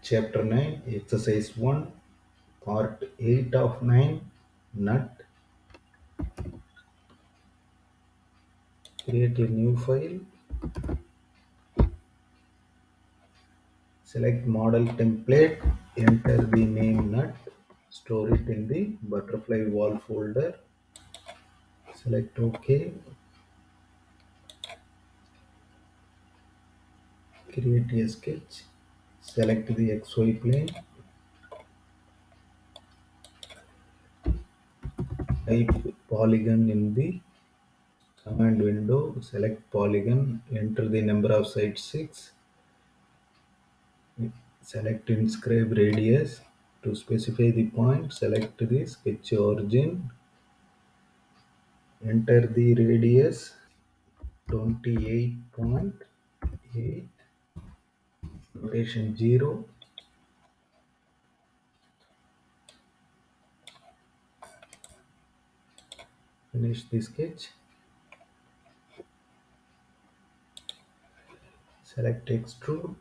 Chapter 9, Exercise 1, Part 8 of 9, Nut. Create a new file. Select model template. Enter the name Nut. Store it in the butterfly wall folder. Select OK. Create a sketch. Select the XY plane. Type polygon in the command window. Select polygon. Enter the number of sides 6. Select inscribe radius. To specify the point, select the sketch origin. Enter the radius 28.8, rotation 0. Finish the sketch. Select extrude.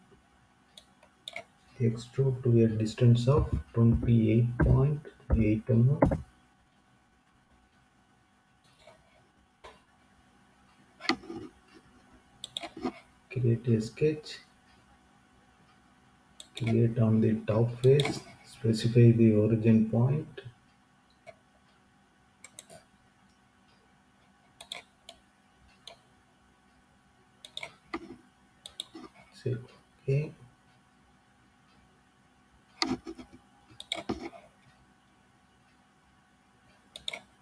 Extrude to a distance of 28.8 mm. Create a sketch. Create on the top face. Specify the origin point. Say OK.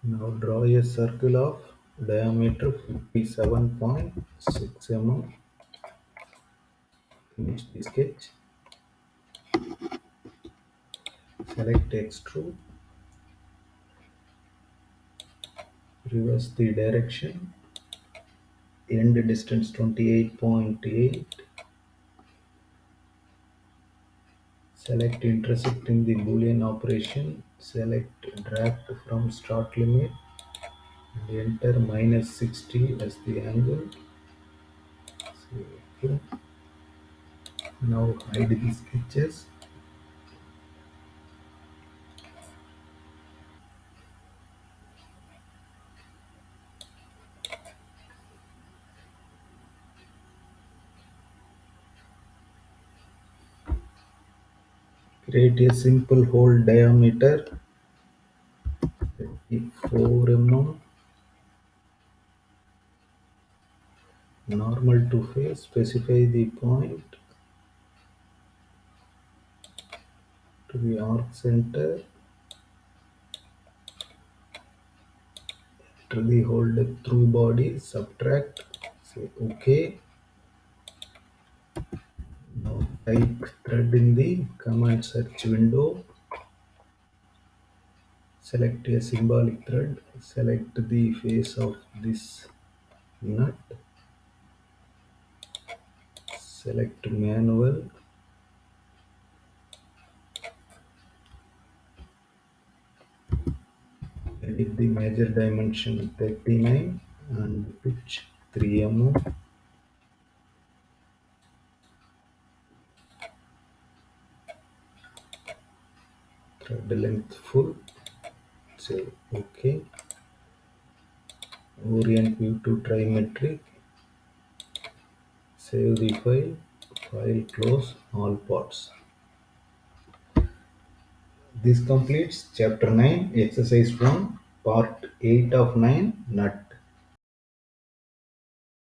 Now draw a circle of diameter 57.6 mm. Finish the sketch. Select extrude. Reverse the direction. End distance 28.8. Select intersect in the Boolean operation. Select draft from start limit and enter -60 as the angle. Say OK. Now hide the sketches. Create a simple hole diameter 4 mm. Normal to face. Specify the point to the arc center. Enter the hole depth through body. Subtract. Say OK. Now type thread in the command search window. Select a symbolic thread. Select the face of this nut. Select manual. Edit the measure dimension 39 and pitch 3 mm. Thread length full. Say OK. Orient view to trimetric. Save the file. File close all parts. This completes chapter 9, exercise 1, part 8 of 9, nut.